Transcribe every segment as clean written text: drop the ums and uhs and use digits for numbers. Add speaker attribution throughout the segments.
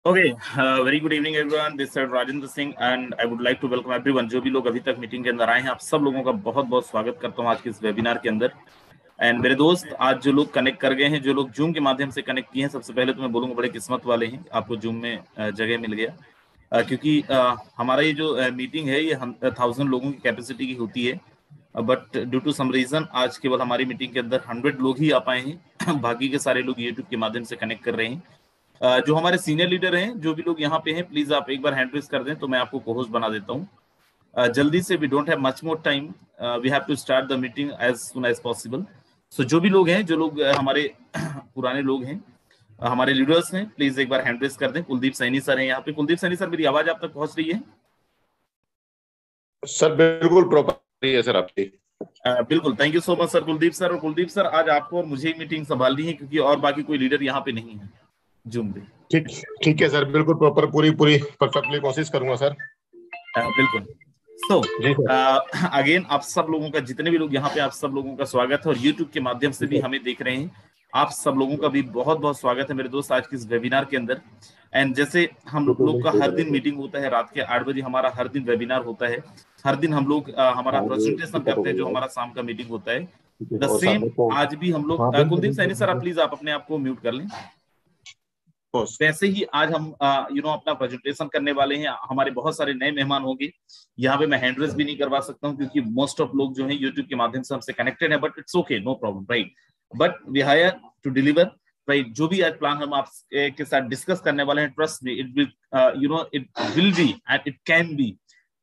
Speaker 1: Okay, very good evening everyone. This is Rajendra Singh and I would like to welcome everyone. जो भी लोग अभी तक मीटिंग के अंदर आए हैं, आप सब लोगों का बहुत बहुत स्वागत करता हूँ आज के इस वेबिनार के अंदर। एंड मेरे दोस्त, आज जो लोग कनेक्ट कर गए हैं, जो लोग जूम के माध्यम से कनेक्ट किए हैं, सबसे पहले तो मैं बोलूँगा बड़े किस्मत वाले हैं, आपको जूम में जगह मिल गया। क्योंकि हमारा ये जो मीटिंग है ये 1000 लोगों की कैपेसिटी की होती है, but due to some reason आज केवल हमारी मीटिंग के अंदर 100 लोग ही आ पाए हैं। बाकी के सारे लोग यूट्यूब के माध्यम से कनेक्ट कर रहे हैं। जो हमारे सीनियर लीडर हैं, जो भी लोग यहाँ पे हैं, प्लीज आप एक बार हैंड रेज कर दें तो मैं आपको को-होस्ट बना देता हूँ। जल्दी से, we don't have much more time, we have to start the meeting as soon as possible. So जो भी लोग हैं, जो लोग हमारे पुराने लोग हैं, हमारे लीडर्स हैं, प्लीज एक बार हैंड रेज कर दें। कुलदीप सैनी सर हैं यहाँ पे। कुलदीप सैनी सर, मेरी आवाज आप तक पहुंच रही है?
Speaker 2: सर बिल्कुल प्रॉपर है सर आपकी।
Speaker 1: बिल्कुल, thank you so much sir Kuldeep sir. और कुलदीप सर, आज आपको और मुझे ही मीटिंग संभालनी है क्योंकि और बाकी कोई लीडर यहाँ पे नहीं है जूम पे।
Speaker 2: ठीक है सर, बिल्कुल प्रॉपर पूरी परफेक्टली कोशिश करूंगा सर।
Speaker 1: बिल्कुल। सो अगेन आप सब लोगों का, जितने भी लोग यहाँ पे, आप सब लोगों का स्वागत है। और यूट्यूब के माध्यम से भी हमें देख रहे हैं, आप सब लोगों का भी बहुत बहुत स्वागत है मेरे दोस्त आज के इस वेबिनार के अंदर। एंड जैसे हम लोग का हर दिन मीटिंग होता है, रात के 8 बजे हमारा हर दिन वेबिनार होता है। हर दिन हम लोग हमारा प्रेजेंटेशन करते हैं, जो हमारा शाम का मीटिंग होता है। द सेम आज भी हम लोग। कुलदीप सैनी सर, आप प्लीज आप अपने आप को म्यूट कर लें। वैसे ही आज हम अपना प्रेजेंटेशन करने वाले हैं। हमारे बहुत सारे नए मेहमान होंगे। यहाँ पे मैं हैंड रेज भी नहीं करवा सकता हूँ क्योंकि मोस्ट ऑफ लोग जो हैं यूट्यूब के माध्यम से हमसे कनेक्टेड है, but it's okay, no problem, right. But we hire to deliver, right. जो भी आज प्लान हम आपके साथ डिस्कस करने वाले हैं, trust me, it will be and it can be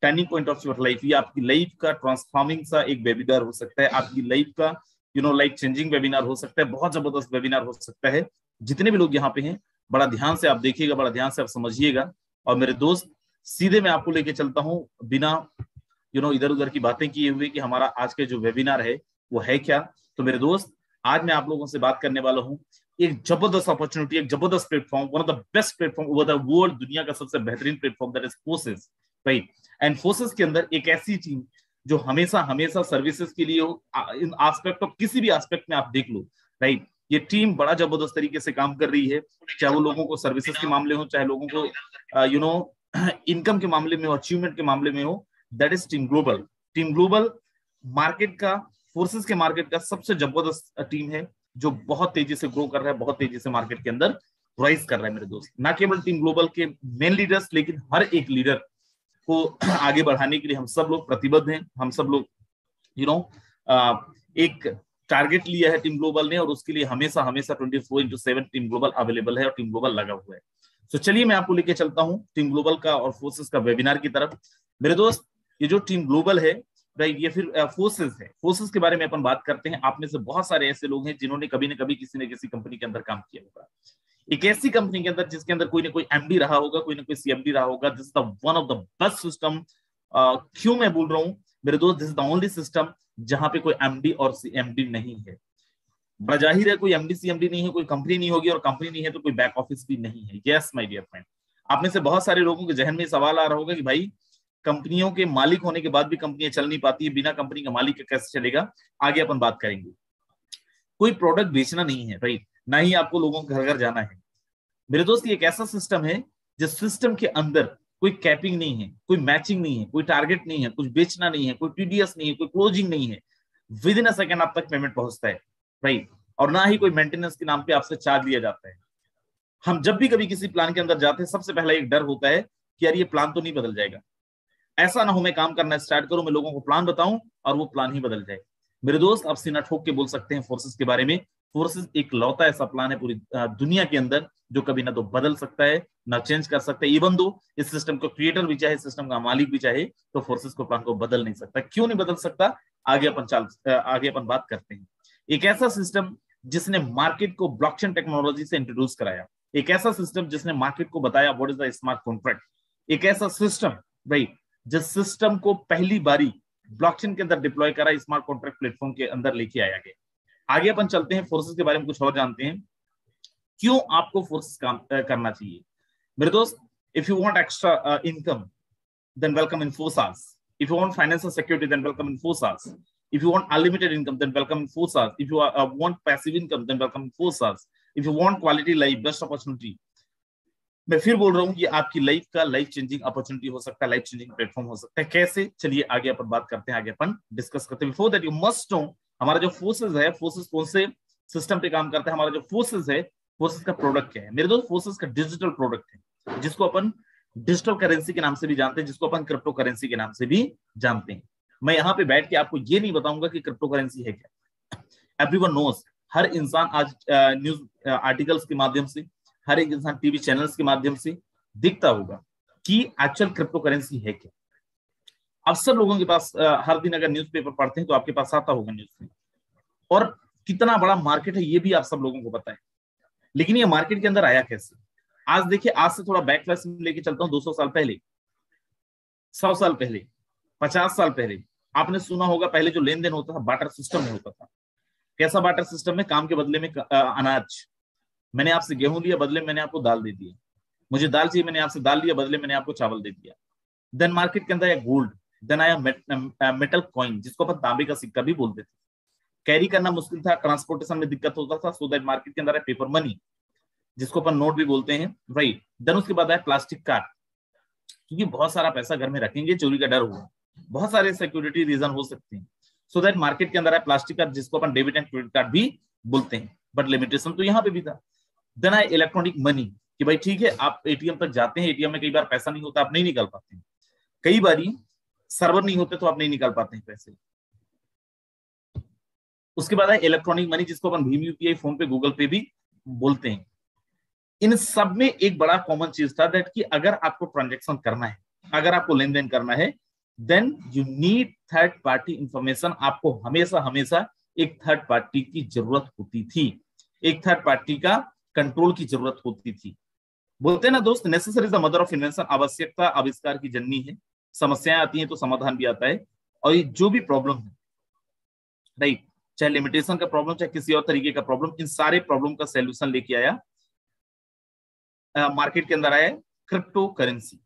Speaker 1: turning point of your life. ये आपकी लाइफ का ट्रांसफॉर्मिंग सा एक वेबिनार हो सकता है, आपकी लाइफ का लाइफ चेंजिंग वेबिनार हो सकता है, बहुत जबरदस्त वेबिनार हो सकता है। जितने भी लोग यहाँ पे हैं, बड़ा ध्यान से आप देखिएगा, बड़ा ध्यान से आप समझिएगा। और मेरे दोस्त, सीधे मैं आपको लेके चलता हूँ बिना इधर उधर की बातें किए हुए कि हमारा आज के जो वेबिनार है वो है क्या। तो मेरे दोस्त, आज मैं आप लोगों से बात करने वाला हूँ एक जबरदस्त अपॉर्चुनिटी, एक जबरदस्त platform, one of the best platform over the world, दुनिया का सबसे बेहतरीन platform, that is forces, right. And forces के अंदर एक ऐसी टीम जो हमेशा हमेशा सर्विसेज के लिए हो, इन एस्पेक्ट ऑफ, किसी भी एस्पेक्ट में आप देख लो, राइट। ये टीम बड़ा जबरदस्त तरीके से काम कर रही है, चाहे वो लोगों को सर्विसेज के मामले हो, चाहे लोगों को इनकम के मामले में हो, अचीवमेंट के मामले में हो। That is team global. Team global market का, फोर्सेस के मार्केट का सबसे जबरदस्त टीम है, जो बहुत तेजी से ग्रो कर रहा है, बहुत तेजी से मार्केट के अंदर राइज कर रहा है मेरे दोस्त। ना केवल टीम ग्लोबल के मेन लीडर्स, लेकिन हर एक लीडर को आगे बढ़ाने के लिए हम सब लोग प्रतिबद्ध हैं। हम सब लोग एक टारगेट लिया है टीम ग्लोबल ने, और उसके लिए हमेशा हमेशा 24/7 टीम ग्लोबल अवेलेबल है और टीम ग्लोबल लगा हुआ है। तो चलिए मैं आपको लेके चलता हूं टीम ग्लोबल का और फोर्सेस का वेबिनार की तरफ। मेरे दोस्त, ये जो टीम ग्लोबल है, राइट, ये फिर फोर्सेस है। फोर्सेस के बारे में अपन बात करते हैं। आप में से बहुत सारे ऐसे लोग हैं जिन्होंने कभी न कभी किसी न किसी कंपनी के अंदर काम किया होगा। एक ऐसी कंपनी के अंदर जिसके अंदर कोई ना कोई एमडी रहा होगा, कोई ना कोई सीएमडी रहा होगा। This is the one of the best system. क्यों मैं बोल रहा हूं मेरे दोस्त, this is the only system जहां पे कोई एमडी और सीएमडी नहीं है। बड़ा जाहिर है, कोई एमडी सीएमडी नहीं है, कोई कंपनी नहीं होगी, और कंपनी नहीं है तो कोई बैक ऑफिस भी नहीं है। यस माय डियर फ्रेंड, आप में से बहुत सारे लोगों के जहन में सवाल आ रहा होगा कि भाई, कंपनियों के मालिक होने के बाद भी कंपनियां चल नहीं पाती है, बिना कंपनी का मालिक कैसे चलेगा? आगे अपन बात करेंगे। कोई प्रोडक्ट बेचना नहीं है, राइट, ना ही आपको लोगों के घर घर जाना है। मेरे दोस्त, ये एक ऐसा सिस्टम है जिस सिस्टम के अंदर कोई कैपिंग नहीं है, कोई मैचिंग नहीं है, कोई टारगेट नहीं है, कुछ बेचना नहीं है, कोई टीडीएस नहीं है, कोई क्लोजिंग नहीं है। विद इन अ सेकंड आप तक पेमेंट पहुंचता है, राइट, और ना ही कोई मेंटेनेंस के नाम पे आपसे चार्ज लिया जाता है। हम जब भी कभी किसी प्लान के अंदर जाते हैं, सबसे पहला एक डर होता है कि यार ये प्लान तो नहीं बदल जाएगा। ऐसा ना हो मैं काम करना स्टार्ट करूं, मैं लोगों को प्लान बताऊं और वो प्लान ही बदल जाए। मेरे दोस्त, आप सीना ठोक के बोल सकते हैं फोर्सेस के बारे में, फोर्सेस एक लौता ऐसा प्लान है पूरी दुनिया के अंदर जो कभी ना तो बदल सकता है ना चेंज कर सकता है। इवन दो इस सिस्टम को क्रिएटर भी चाहे, सिस्टम का मालिक भी चाहे, तो फोर्सेस को प्लान को बदल नहीं सकता। क्यों नहीं बदल सकता? आगे अपन बात करते हैं। एक ऐसा सिस्टम जिसने मार्केट को ब्लॉकचेन टेक्नोलॉजी से इंट्रोड्यूस कराया, एक ऐसा सिस्टम जिसने मार्केट को बताया what is the smart contract, एक ऐसा सिस्टम, राइट, जिस सिस्टम को पहली बारी ब्लॉकचेन के अंदर डिप्लॉय करा, स्मार्ट कॉन्ट्रैक्ट प्लेटफॉर्म के अंदर लेके आया गया। आगे अपन चलते हैं, फोर्सेस के बारे में कुछ और जानते हैं। क्यों आपको फोर्सेस काम करना चाहिए? मेरे दोस्त, if you want extra income than welcome Infosys. If you want financial security than welcome Infosys. If you want unlimited income, then welcome Infosys. If you want passive income, then welcome Infosys. If you want quality life, best opportunity. मैं फिर बोल रहा हूँ, ये आपकी life का life changing opportunity हो सकता है, लाइफ चेंजिंग प्लेटफॉर्म हो सकता है। कैसे? चलिए आगे अपन बात करते हैं, आगे अपन डिस्कस करते हैं। Before that you must know हमारा जो फोर्सेस है, फोर्सेस कौन से सिस्टम पे काम करता है। हमारा जो फोर्सेस है, फोर्सेस का प्रोडक्ट क्या है? मेरे दोस्त, फोर्सेस का डिजिटल प्रोडक्ट है, जिसको अपन डिजिटल करेंसी के नाम से भी जानते हैं, जिसको अपन क्रिप्टो करेंसी के नाम से भी जानते हैं। मैं यहाँ पे बैठ के आपको ये नहीं बताऊंगा कि क्रिप्टो करेंसी है क्या। एवरीवन नोस, हर इंसान आज न्यूज आर्टिकल्स के माध्यम से, हर एक इंसान टीवी चैनल्स के माध्यम से दिखता होगा कि एक्चुअल क्रिप्टो करेंसी है क्या। अब सब लोगों के पास हर दिन अगर न्यूज़पेपर पढ़ते हैं तो आपके पास आता होगा न्यूज में, और कितना बड़ा मार्केट है ये भी आप सब लोगों को पता है। लेकिन ये मार्केट के अंदर आया कैसे? आज देखिए, आज से थोड़ा बैकफ्लैश में लेके चलता हूँ, 200 साल पहले, 100 साल पहले, 50 साल पहले आपने सुना होगा, पहले जो लेन देन होता था बार्टर सिस्टम में होता था। कैसा बार्टर सिस्टम में? काम के बदले में अनाज। मैंने आपसे गेहूं लिया, बदले मैंने आपको दाल दे दिया। मुझे दाल चाहिए, मैंने आपसे दाल लिया, बदले मैंने आपको चावल दे दिया। देन मार्केट के अंदर आया गोल्ड, देन आया मेटल कॉइन, जिसको अपन तांबे का सिक्का भी बोलते थे। कैरी करना मुश्किल था, ट्रांसपोर्टेशन में दिक्कत होता था, सो दैट मार्केट के अंदर आया पेपर मनी, जिसको अपन नोट भी बोलते हैं, राइट। देन उसके बाद आया प्लास्टिक कार्ड, क्योंकि बहुत सारा पैसा घर में रखेंगे, चोरी का डर होगा, बहुत सारे सिक्योरिटी रीजन हो सकते हैं, सो दैट मार्केट के अंदर है प्लास्टिक कार्ड, जिसको अपन डेबिट एंड क्रेडिट कार्ड भी बोलते हैं, बट लिमिटेशन तो यहाँ पे भी था। देन आए इलेक्ट्रॉनिक मनी, कि भाई ठीक है, आप एटीएम तक जाते हैं, एटीएम में कई बार पैसा नहीं होता, आप नहीं निकाल पाते हैं, कई बार सर्वर नहीं होते तो आप नहीं निकाल पाते हैं पैसे। उसके बाद है इलेक्ट्रॉनिक मनी, जिसको अपन भीम यूपीआई, फोन पे, गूगल पे भी बोलते हैं। इन सब में एक बड़ा कॉमन चीज था दैट कि अगर आपको ट्रांजैक्शन करना है, अगर आपको लेन देन करना है, then you need third party information. आपको हमेशा हमेशा एक थर्ड पार्टी की जरूरत होती थी, एक थर्ड पार्टी का कंट्रोल की जरूरत होती थी। बोलते हैं ना दोस्त, necessary is the mother of invention. आवश्यकता आविष्कार की जननी है। समस्याएं आती हैं तो समाधान भी आता है, और ये जो भी प्रॉब्लम है, राइट, चाहे लिमिटेशन का प्रॉब्लम, चाहे किसी और तरीके का प्रॉब्लम, इन सारे प्रॉब्लम का सॉल्यूशन लेके आया मार्केट के अंदर आया क्रिप्टो करेंसी।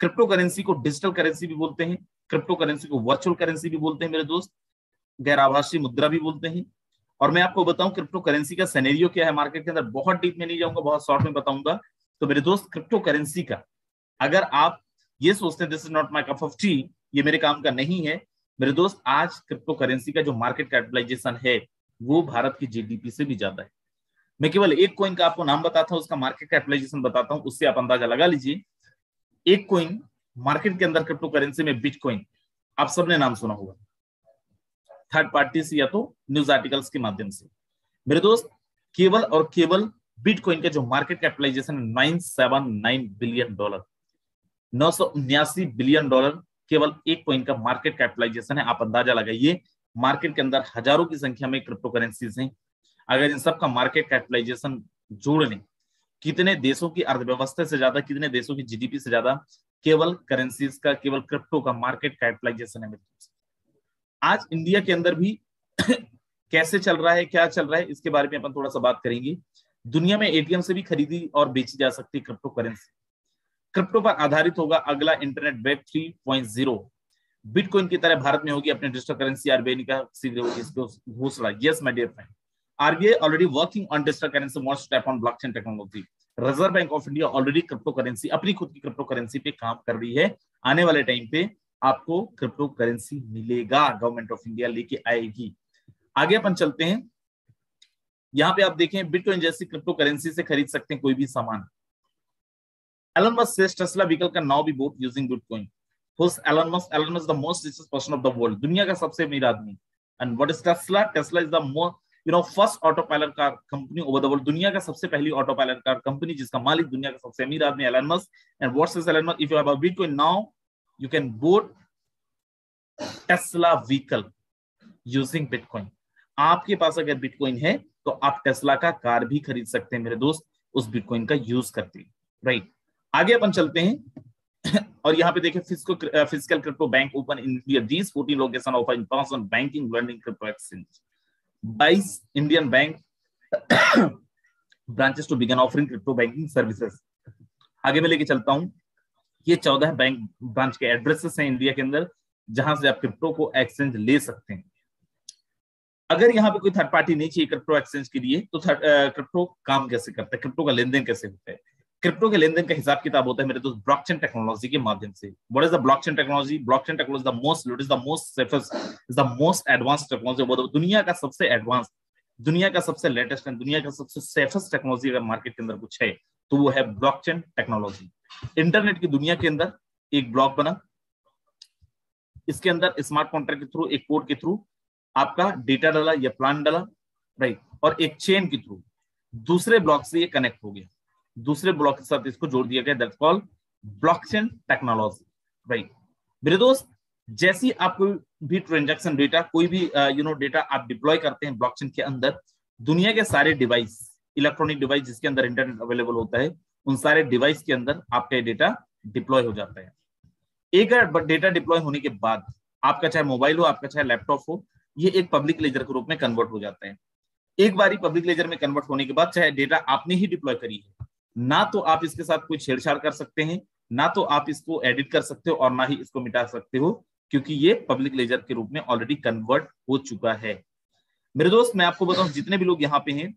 Speaker 1: क्रिप्टो करेंसी को डिजिटल करेंसी भी बोलते हैं, क्रिप्टो करेंसी को वर्चुअल करेंसी भी बोलते हैं मेरे दोस्त, गैर आभासी मुद्रा भी बोलते हैं, और मैं आपको बताऊं क्रिप्टो करेंसी का सिनेरियो क्या है मार्केट के अंदर, बहुत डीप में नहीं जाऊंगा, बहुत शॉर्ट में बताऊंगा। तो मेरे दोस्त, क्रिप्टो करेंसी का अगर आप ये सोचते हैं this is not my cup of T, ये मेरे काम का नहीं है, मेरे दोस्त आज क्रिप्टो करेंसी का जो मार्केट कैपिटलाइजेशन है वो भारत की जीडीपी से भी ज्यादा है। मैं केवल एक कॉइन का आपको नाम बताता हूं, उसका मार्केट कैपिटलाइजेशन बताता हूं, उससे आप अंदाजा लगा लीजिए। एक कॉइन मार्केट के अंदर क्रिप्टो करेंसी में बिटकॉइन, आप सबने नाम सुना होगा थर्ड पार्टी से या तो न्यूज आर्टिकल्स के माध्यम से। मेरे दोस्त, केवल और केवल बिटकॉइन का जो मार्केट कैपिटलाइजेशन है $979 बिलियन, $979 बिलियन केवल एक कॉइन का मार्केट कैपिटलाइजेशन है। आप अंदाजा लगाइए, मार्केट के अंदर हजारों की संख्या में क्रिप्टो करेंसीज हैं। अगर इन सब का मार्केट कैपिटलाइजेशन जोड़ लें, कितने देशों की अर्थव्यवस्था से ज्यादा, कितने देशों की जीडीपी से ज्यादा केवल करेंसीज का, केवल क्रिप्टो का मार्केट कैपिटलाइजेशन है। आज इंडिया के अंदर भी कैसे चल रहा है, क्या चल रहा है, इसके बारे में अपन थोड़ा सा बात करेंगे। दुनिया में एटीएम से भी खरीदी और बेची जा सकती है क्रिप्टो करेंसी। क्रिप्टो पर आधारित होगा अगला इंटरनेट वेब 3.0। बिटकॉइन की तरह भारत में होगी अपनी डिजिटल करेंसी। आरबीआई का सीधे होगी इसको घोषणा। Yes my dear friend, RBI already working on digital currency, wants to tap on blockchain technology. Reserve bank of India already crypto currency, अपनी खुद की क्रिप्टो करेंसी पे काम कर रही है। आने वाले टाइम पे आपको क्रिप्टो करेंसी मिलेगा, गवर्नमेंट ऑफ इंडिया लेके आएगी। आगे अपन चलते हैं, यहां पे आप देखें बिटकॉइन जैसी क्रिप्टो करेंसी से खरीद सकते हैं कोई भी सामान। Elon Musk says Tesla vehicle can now be bought using Bitcoin. Who's Elon Musk? Elon Musk is the most richest person of the world. दुनिया का सबसे अमीर आदमी। And what is Tesla? Tesla is the more, first autopilot car company over the world. दुनिया का सबसे पहली autopilot car company जिसका मालिक दुनिया का सबसे अमीर आदमी Elon Musk. And what says Elon Musk? If you have a Bitcoin now, you can board Tesla vehicle using Bitcoin. आपके पास अगर बिटकॉइन है तो आप टेस्ला का कार भी खरीद सकते हैं मेरे दोस्त, उस बिटकॉइन का यूज करते हैं। राइट, आगे अपन चलते हैं और यहाँ पे देखें physical crypto bank open in India, these 14 location offer in person banking learning crypto exchange, 22 Indian bank branches to begin offering crypto banking services. आगे मैं लेके चलता हूं, ये 14 बैंक ब्रांच के एड्रेसेस हैं इंडिया के अंदर जहां से आप क्रिप्टो को एक्सचेंज ले सकते हैं। अगर यहाँ पे कोई थर्ड पार्टी नहीं चाहिए क्रिप्टो एक्सचेंज के लिए तो क्रिप्टो काम कैसे करता है, क्रिप्टो का लेन देन कैसे होता है? क्रिप्टो के लेन देन का हिसाब किताब होता है मेरे दोस्त ब्लॉकचेन टेक्नोलॉजी के माध्यम से। What is the blockchain technology? Blockchain technology the most, it is the most safest, is the most advanced technology. दुनिया का सबसे एडवांस, दुनिया का सबसे लेटेस्ट एंड दुनिया का सबसे सेफेस्ट टेक्नोलॉजी अगर मार्केट के अंदर कुछ है तो वो है ब्लॉकचेन टेक्नोलॉजी। इंटरनेट की दुनिया के अंदर एक ब्लॉक बना, इसके अंदर स्मार्ट कॉन्ट्रैक्ट के थ्रू, एक कोड के थ्रू आपका डेटा डाला या प्लान डाला, राइट, और एक चेन के थ्रू दूसरे ब्लॉक से ये कनेक्ट हो गया, दूसरे ब्लॉक के साथ इसको जोड़ दिया गया, that's called blockchain technology. Right मेरे दोस्त, जैसी आप कोई भी ट्रांजैक्शन डेटा, कोई भी डेटा आप डिप्लॉय करते हैं ब्लॉकचेन के अंदर, दुनिया के सारे डिवाइस, इलेक्ट्रॉनिक डिवाइस जिसके अंदर इंटरनेट अवेलेबल होता है, उन सारे डिवाइस के अंदर आपका डेटा डिप्लॉय हो जाता है। एक डेटा डिप्लॉय होने के बाद आपका चाहे मोबाइल हो, आपका चाहे लैपटॉप हो, ये एक पब्लिक लेजर के रूप में कन्वर्ट हो जाता है। एक बारी पब्लिक लेजर में कन्वर्ट होने के बाद चाहे डेटा आपने ही डिप्लॉय करी है, ना तो आप इसके साथ कोई छेड़छाड़ कर सकते हैं, ना तो आप इसको एडिट कर सकते हो और ना ही इसको मिटा सकते हो, क्योंकि ये पब्लिक लेजर के रूप में ऑलरेडी कन्वर्ट हो चुका है। मेरे दोस्त, मैं आपको बताऊं, जितने भी लोग यहाँ पे हैं,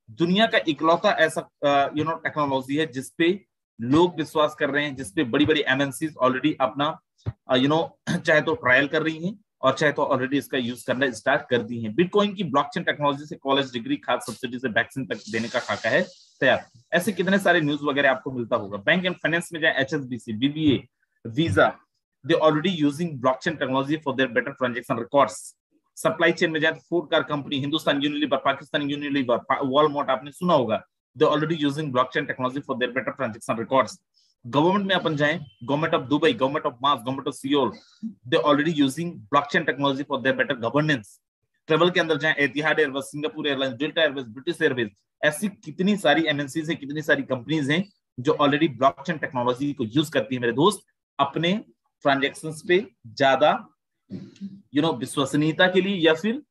Speaker 1: दुनिया का इकलौता ऐसा टेक्नोलॉजी है जिसपे लोग विश्वास कर रहे हैं, जिसपे बड़ी बड़ी एमएनसीज ऑलरेडी अपना चाहे तो ट्रायल कर रही हैं और चाहे तो ऑलरेडी इसका यूज करना स्टार्ट कर दी है। बिटकॉइन की ब्लॉकचेन टेक्नोलॉजी से कॉलेज डिग्री, खाद्य सब्सिडी से वैक्सीन तक देने का खाका है तैयार। ऐसे कितने सारे न्यूज वगैरह आपको मिलता होगा। बैंक एंड फाइनेंस में जाए, HSBC, BBA, visa, they already using blockchain technology for their better transaction records. Supply chain में जाए, food car company, Hindustan Unilever, Pakistan Unilever, Walmart, आपने सुना होगा, they already using blockchain technology for their better transaction records. Government में अपन जाएं, government of Dubai, government of mass, government of Seoul, they already using blockchain technology for their better governance. Travel के अंदर जाएं, एतिहाद Airways, Singapore airlines, delta Airways, British Airways, ऐसी कितनी सारी MNCs हैं, कितनी सारी कंपनीज हैं जो ऑलरेडी ब्लॉकचेन टेक्नोलॉजी को यूज करती है मेरे दोस्त, अपने ट्रांजैक्शंस पे ज्यादा विश्वसनीयता के लिए, या फिर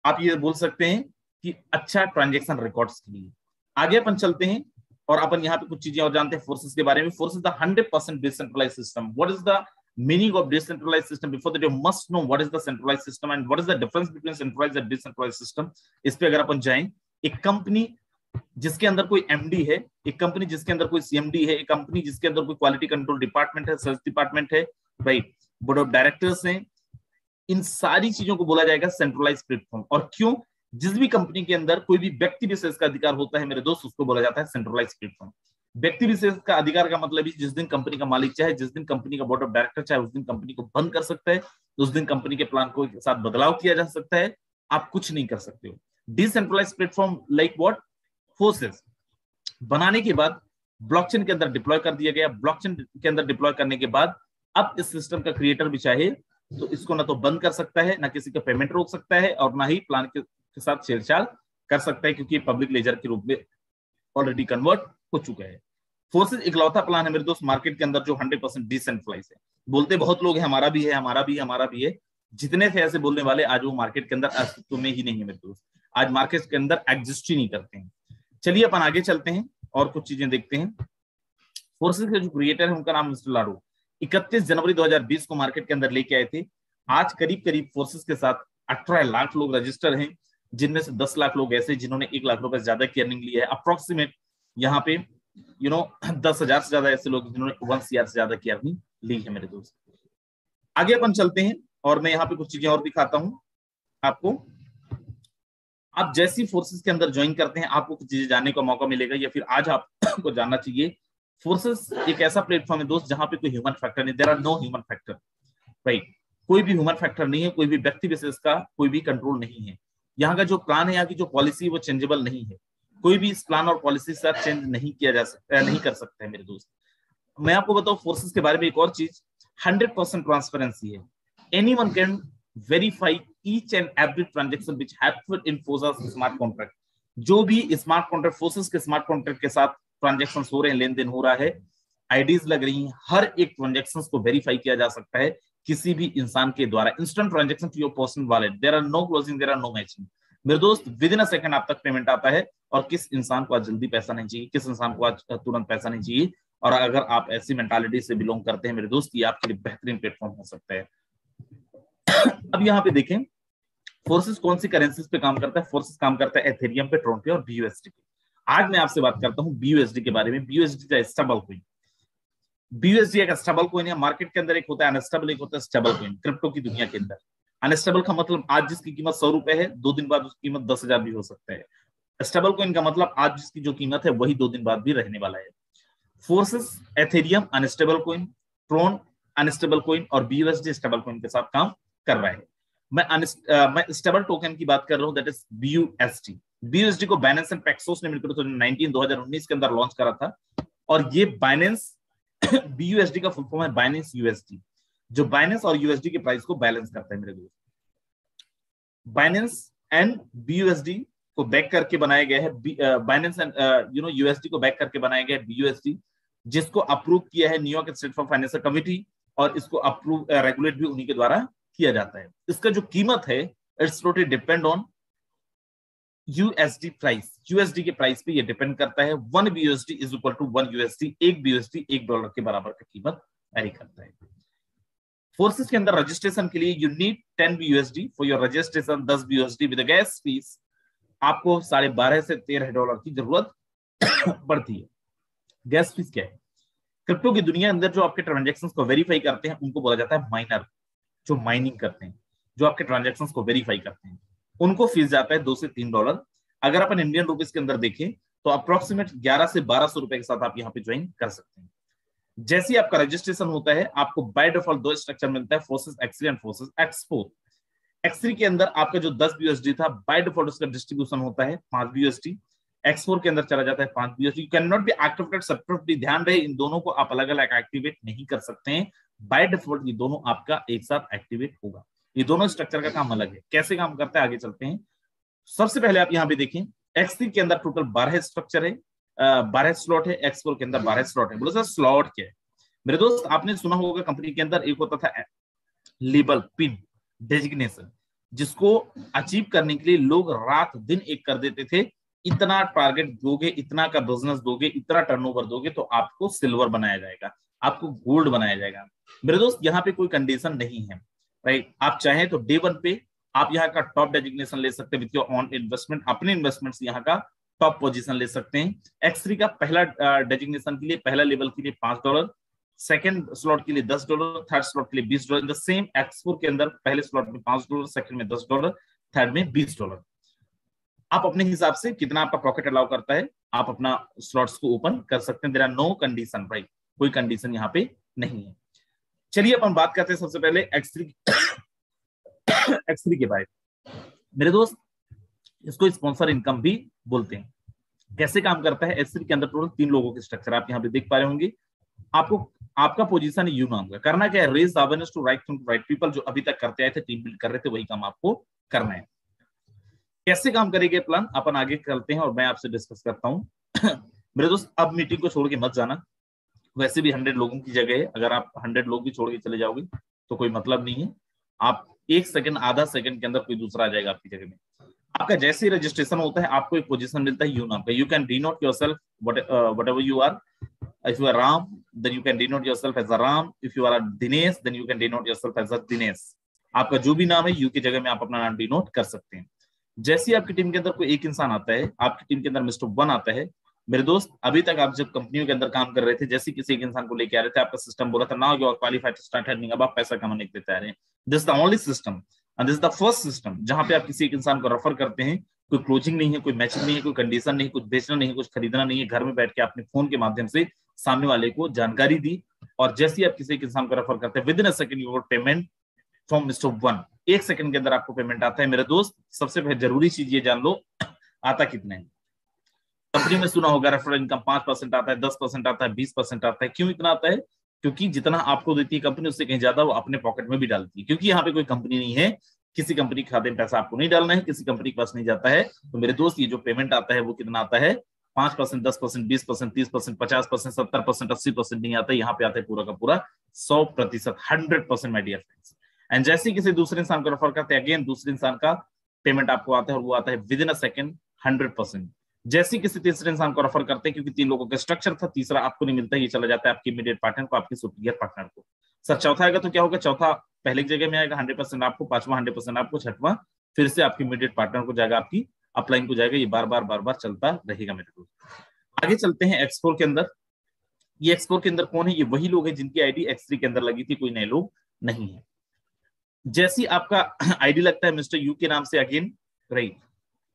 Speaker 1: आप ये बोल सकते हैं कि अच्छा ट्रांजैक्शन रिकॉर्ड्स के लिए। आगे अपन चलते हैं और अपन यहाँ पे कुछ चीजें और जानते हैं फोर्सेस के बारे में। Forsage the 100% decentralized system. What is the meaning of decentralized system. Before that you must know what is the centralized system and what is the difference between centralized and decentralized system. इस पे अगर अपन जाएं, एक company जिसके अंदर कोई MD है, एक कंपनी जिसके अंदर कोई सीएमडी है, एक कंपनी जिसके अंदर कोई क्वालिटी कंट्रोल डिपार्टमेंट है, सर्च डिपार्टमेंट है, राइट, बोर्ड ऑफ डायरेक्टर्स हैं, इन सारी चीजों को बोला जाएगा सेंट्रलाइज्ड प्लेटफॉर्म। और क्यों? जिस भी कंपनी के अंदर कोई भी व्यक्ति विशेष का अधिकार होता है मेरे दोस्त, उसको बोला जाता है सेंट्रलाइज्ड प्लेटफॉर्म। व्यक्ति विशेष का अधिकार का मतलब ही जिस दिन कंपनी का मालिक चाहे, जिस दिन कंपनी का बोर्ड ऑफ डायरेक्टर चाहे, उस दिन कंपनी को बंद कर सकता है, उस दिन कंपनी के प्लान को साथ बदलाव किया जा सकता है, आप कुछ नहीं कर सकते हो। Decentralized platform like what? Forsage बनाने के बाद ब्लॉकचेन के अंदर डिप्लॉय कर दिया गया। ब्लॉकचेन के अंदर डिप्लॉय करने के बाद अब इस सिस्टम का क्रिएटर भी चाहे तो इसको ना तो बंद कर सकता है, ना किसी का पेमेंट रोक सकता है, और ना ही प्लान के साथ छेड़छाड़ कर सकता है, क्योंकि पब्लिक लेजर के रूप में ऑलरेडी कन्वर्ट हो चुका है। फोर्सेस इकलौता प्लान है मेरे दोस्त मार्केट के अंदर जो 100% डिसेंट्रलाइज है। बोलते बहुत लोग हैं हमारा भी है, हमारा भी है, हमारा भी है। जितने थे ऐसे बोलने वाले, आज वो मार्केट के अंदर अस्तित्व में ही नहीं है मेरे दोस्त, आज मार्केट के अंदर एग्जिस्ट ही नहीं करते हैं। चलिए अपन आगे चलते हैं और कुछ चीजें देखते हैं। फोर्सेस के जो क्रिएटर है उनका नाम मिस्टर लारो 31 जनवरी 2020 को मार्केट के अंदर लेके आए थे। आज करीब करीब फोर्सेस के साथ 18 लाख लोग रजिस्टर हैं, जिनमें से 10 लाख लोग ऐसे जिन्होंने 1 लाख रुपए से ज्यादा की अर्निंग ली है। अप्रोक्सीमेट यहाँ पे 10,000 से ज्यादा ऐसे लोग जिन्होंने 1 CR से ज्यादा की अर्निंग ली है मेरे दोस्त। आगे अपन चलते हैं और मैं यहाँ पे कुछ चीजें और दिखाता हूं आपको। आप जैसी फोर्सेस के अंदर ज्वाइन करते हैं आपको कुछ चीजें जानने का मौका मिलेगा, या फिर आज आपको जानना चाहिए। फोर्सेस एक ऐसा प्लेटफॉर्म है दोस्त जहां पे कोई ह्यूमन फैक्टर नहीं, there are no human factor, right. कोई भी ह्यूमन फैक्टर नहीं है, कोई भी व्यक्ति विशेष का कोई भी कंट्रोल नहीं है। यहाँ का जो प्लान है, यहाँ की जो पॉलिसी वो चेंजेबल नहीं है। कोई भी इस प्लान और पॉलिसी से चेंज नहीं किया जा सकता है, नहीं कर सकता है मेरे दोस्त। मैं आपको बताऊं फोर्सेस के बारे में एक और चीज, 100% ट्रांसपेरेंसी है। Anyone can verify each and every transaction which happened in forces smart contract. जो भी स्मार्ट कॉन्ट्रैक्ट फोर्सेस के स्मार्ट कॉन्ट्रैक्ट के साथ ट्रांजेक्शन हो रहे हैं, लेन देन हो रहा है, आईडीज लग रही हैं, हर एक ट्रांजेक्शन को वेरीफाई किया जा सकता है किसी भी इंसान के द्वारा। Instant transaction to your personal wallet, there are no closing, there are no matching. मेरे दोस्त विद इन अ सेकंड आप तक पेमेंट आता है, और किस इंसान को आज जल्दी पैसा नहीं चाहिए, किस इंसान को आज तुरंत पैसा नहीं चाहिए। और अगर आप ऐसी मेंटालिटी से बिलोंग करते हैं मेरे दोस्त, ये आपके लिए बेहतरीन प्लेटफॉर्म हो सकता है। अब यहाँ पे देखें फोर्सेस कौन सी करेंसीज पे काम करता है। फोर्सेस काम करता है एथेरियम पे, ट्रोन पे और BUSD पे। आज मैं आपसे बात करता हूं BUSD के बारे में। BUSD का स्टेबल कॉइन, BUSD एक स्टेबल कॉइन है। मार्केट के अंदर एक होता है अनस्टेबल, एक होता है स्टेबल कॉइन। क्रिप्टो की दुनिया के अंदर अनस्टेबल का मतलब आज जिसकी कीमत 100 रुपए है, 2 दिन बाद उसकी कीमत 10,000 भी हो सकता है। स्टेबल कॉइन का मतलब आज जिसकी जो कीमत है वही 2 दिन बाद भी रहने वाला है। Forsage Ethereum unstable coin, Tron unstable coin और BUSD स्टेबल कॉइन के साथ काम कर रहा है। मैं स्टेबल टोकन की बात कर रहा हूं, दैट इज BUSD। BUSD को बाइनेंस एंड पैक्सोस ने मिलकर 2019 के अंदर लॉन्च करा था, और ये बाइनेंस BUSD का फुल फॉर्म है बाइनेंस USD, जो बाइनेंस और USD के प्राइस को बैलेंस करता है मेरे दोस्त। बाइनेंस एंड BUSD को बैक करके बनाया गया है, बाइनेंस एंड USD को बैक करके बनाया गया है BUSD, जिसको अप्रूव किया है New York state for financial committee, और इसको अप्रूव रेगुलेट भी उन्हीं के द्वारा किया जाता है। इसका जो कीमत है it's totally depend on USD price, USD के प्राइस पे ये डिपेंड करता है। 1 BUSD is equal to 1 USD, 1 BUSD $1 के बराबर का कीमत वैरी करता है। फोर्सेस के अंदर रजिस्ट्रेशन के लिए you need 10 BUSD for your registration, 10 BUSD with gas fees आपको $12.5 से $13 की जरूरत पड़ती है। गैस फीस क्या है? क्रिप्टो की दुनिया अंदर जो आपके ट्रांजेक्शंस को वेरीफाई करते हैं उनको बोला जाता है माइनर। जो माइनिंग करते हैं, जो आपके ट्रांजेक्शंस को वेरीफाई करते हैं, उनको फीस जाता है $2 से $3। अगर अपन इंडियन रुपीस के अंदर देखें तो अप्रोक्सीमेट 1100 से 1200 रुपए के साथ आप यहाँ पे ज्वाइन कर सकते हैं। जैसे आपका रजिस्ट्रेशन होता है आपको बाय डिफॉल्ट 2 स्ट्रक्चर मिलता है, forces X3 and forces X4। X3 के अंदर आपका जो 10 BUSD था बाय डिफॉल्ट उसका डिस्ट्रीब्यूशन होता है 5 BUSD, X4 के अंदर चला जाता है 5 BUSD। You can not be activated separately, ध्यान रहे इन दोनों को आप अलग अलग एक्टिवेट नहीं कर सकते हैं। बाय डिफॉल्ट ये दोनों आपका एक साथ एक्टिवेट होगा। ये दोनों स्ट्रक्चर का काम अलग है। कैसे काम करता है आगे चलते हैं। सबसे पहले आप यहाँ पे देखें X3 के अंदर टोटल 12 स्ट्रक्चर है, 12 स्लॉट है। X4 के अंदर 12 स्लॉट है। बोलो सर स्लॉट क्या है? मेरे दोस्त आपने सुना होगा कंपनी के अंदर एक होता था लेबल, पिन, डेजिग्नेशन, जिसको अचीव करने के लिए लोग रात दिन एक कर देते थे। इतना टारगेट दोगे, इतना का बिजनेस दोगे, इतना टर्नओवर दोगे तो आपको सिल्वर बनाया जाएगा। आपको गोल्ड बनाया जाएगा। मेरे दोस्त यहाँ पे कोई कंडीशन नहीं है, राइट। आप चाहें तो डे 1 पे आप यहाँ का टॉप डेजिग्नेशन ले सकते हैं विथ योर ऑन इन्वेस्टमेंट, अपने इन्वेस्टमेंट्स यहाँ का टॉप पोजीशन ले सकते हैं। X3 का पहला डेजिग्नेशन के लिए, पहला लेवल के लिए $5, सेकंड स्लॉट के लिए $10, थर्ड स्लॉट के लिए $20। द सेम X4 के अंदर पहले स्लॉट में $5, सेकंड में $10, थर्ड में $20। आप अपने हिसाब से कितना आपका पॉकेट अलाउ करता है, आप अपना स्लॉट्स को ओपन कर सकते हैं। There are no condition, right, कोई कंडीशन यहाँ पे नहीं है। चलिए अपन बात करते हैं सबसे पहले X3 के बारे में। मेरे दोस्त, इसको स्पॉन्सर इनकम भी बोलते हैं। कैसे काम करता है? X3 के अंदर टोटल 3 लोगों के स्ट्रक्चर आप यहाँ पे देख पा रहे होंगे। आपको आपका पोजीशन यू नाम का करना क्या है, raise awareness to right thing to right people. जो अभी तक करते आए थे, टीम बिल्ड कर रहे थे, वही काम आपको करना है। कैसे काम करेंगे प्लान, अपन आगे करते हैं और मैं आपसे डिस्कस करता हूं। मेरे दोस्त, अब मीटिंग को छोड़ के मत जाना। वैसे भी 100 लोगों की जगह है, अगर आप 100 लोग भी छोड़ के चले जाओगे तो कोई मतलब नहीं है। आप 1 सेकंड, आधा सेकंड के अंदर कोई दूसरा आ जाएगा आपकी जगह में। आपका जैसे ही रजिस्ट्रेशन होता है, आपको एक पोजीशन मिलता है यू नाम का। You can denote yourself whatever you are. If you are Ram, then you can denote yourself as a Ram. If you are a Dinesh, then you can denote yourself as a Dinesh. आपका जो भी नाम है, you की जगह में आप अपना नाम डिनोट कर सकते हैं। जैसे ही आपकी टीम के अंदर कोई एक इंसान आता है, आपकी टीम के अंदर मिस्टर 1 आता है। मेरे दोस्त, अभी तक आप जब कंपनियों के अंदर काम कर रहे थे, जैसे किसी एक इंसान को लेके आ रहे थे, आपका सिस्टम बोला था now you are qualified to start earning. अब आप पैसा कमाने के लिए तैयार हैं। This is the only system and this is the first system जहां पे आप किसी एक इंसान को रेफर करते हैं। कोई क्लोजिंग नहीं है, कोई मैचिंग नहीं है, कोई कंडीशन नहीं, कुछ बेचना नहीं, कुछ खरीदना नहीं है। घर में बैठ के आपने फोन के माध्यम से सामने वाले को जानकारी दी, और जैसे ही आप किसी एक इंसान को रेफर करते हैं, with in a second you got payment from mister 1। 1 second के अंदर आपको पेमेंट आता है। मेरे दोस्त, सबसे पहले जरूरी चीज ये जान लो, आता कितने है। कंपनी में सुना होगा रेफरल इनकम 5% आता है, 10% आता है, 20% आता है। क्यों इतना आता है? क्योंकि जितना आपको देती है कंपनी, उससे कहीं ज्यादा वो अपने पॉकेट में भी डालती है। क्योंकि यहाँ पे कोई कंपनी नहीं है, किसी कंपनी के खाते में पैसा आपको नहीं डालना है, किसी कंपनी के पास नहीं जाता है। तो मेरे दोस्त, ये जो पेमेंट आता है वो कितना आता है? 5%, 10%, 20%, 30%, 50%, 70%, 80% नहीं आता है। यहाँ पे आता है पूरा का पूरा 100%, 100% माय डियर फ्रेंड्स। एंड जैसे किसी दूसरे इंसान को रेफर करते हैं, अगेन दूसरे इंसान का पेमेंट आपको आता है, और वो आता है विद इन अ सेकंड 100%। जैसे किसी तीसरे इंसान को रेफर करते हैं, क्योंकि 3 लोगों का स्ट्रक्चर था, तीसरा आपको नहीं मिलता, ये चला जाता है आपके इमीडिएट पार्टनर को, आपके सुपीरियर पार्टनर को। सर चौथा आएगा तो क्या होगा? चौथा पहले की जगह में आएगा 100% आपको, 5वां 100% आपको, 6वां फिर से आपके इमीडिएट पार्टनर को जाएगा, आपकी अपलाइन को जाएगा। ये बार बार चलता रहेगा मेरे दोस्त। आगे चलते हैं X4 के अंदर। ये X4 के अंदर कौन है? ये वही लोग हैं जिनकी आईडी X3 के अंदर लगी थी, कोई नए लोग नहीं है। जैसी आपका आईडी लगता है मिस्टर यू के नाम से, अगेन राइट,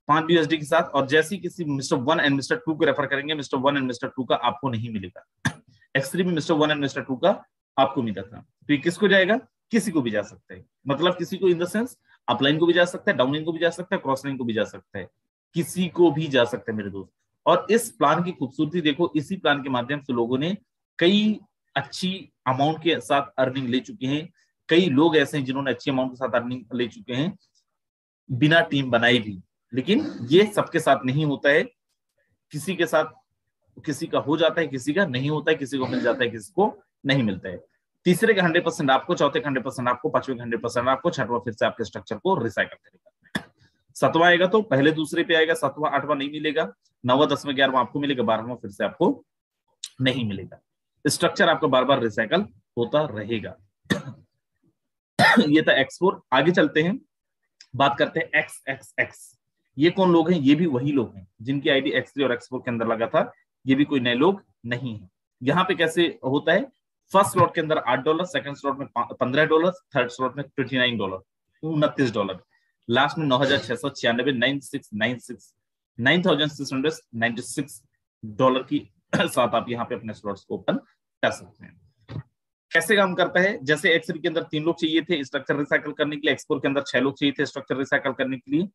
Speaker 1: $5 USD के साथ, और जैसी किसी मिस्टर 1 एंड मिस्टर 2 को रेफर करेंगे, मिस्टर 1 एंड मिस्टर 2 का आपको नहीं मिलेगा। X3 में मिस्टर 1 एंड मिस्टर 2 का आपको मिला था। तो ये किसको जाएगा? किसी को भी जा सकता है। मतलब किसी को इन द सेंस अपलाइन को भी जा सकता है, डाउनलाइन को भी जा सकता है, क्रॉस लाइन को भी जा सकता है, किसी को भी जा सकता है मेरे दोस्त। और इस प्लान की खूबसूरती देखो, इसी प्लान के माध्यम से लोगों ने कई अच्छी अमाउंट के साथ अर्निंग ले चुके हैं। कई लोग ऐसे हैं जिन्होंने अच्छी अमाउंट के साथ अर्निंग ले चुके हैं बिना टीम बनाए भी। लेकिन ये सबके साथ नहीं होता है, किसी के साथ किसी का हो जाता है, किसी का नहीं होता है, किसी को मिल जाता है, किसी को नहीं मिलता है। तीसरे का 100% आपको, चौथे का 100% आपको, 5वें का 100% आपको, 6वां फिर से आपके स्ट्रक्चर को रिसाइकल करेगा। 7वां आएगा तो पहले दूसरे पे आएगा, 7वां 8वां नहीं मिलेगा, 9वां 10वां 11वां आपको मिलेगा, 12वां फिर से आपको नहीं मिलेगा। स्ट्रक्चर आपका बार बार रिसाइकल होता रहेगा। ये था X4। आगे चलते हैं, बात करते हैं XXX। ये कौन लोग हैं? ये भी वही लोग हैं जिनकी आईडी X3 और X4 के अंदर लगा था। ये भी कोई नए लोग नहीं है। यहाँ पे कैसे होता है? फर्स्ट स्लॉट के अंदर $8, सेकंड स्लॉट में $15, थर्ड स्लॉट में $29, $29, लास्ट में 9,696 $9,696 की साथ आप यहाँ पे अपने स्लॉट्स को ओपन कर सकते हैं। कैसे काम करता है? जैसे X3 के अंदर 3 लोग चाहिए थे स्ट्रक्चर रिसाइकल करने के लिए, X4 के अंदर 6 लोग चाहिए थे स्ट्रक्चर रिसाइकल करने के लिए,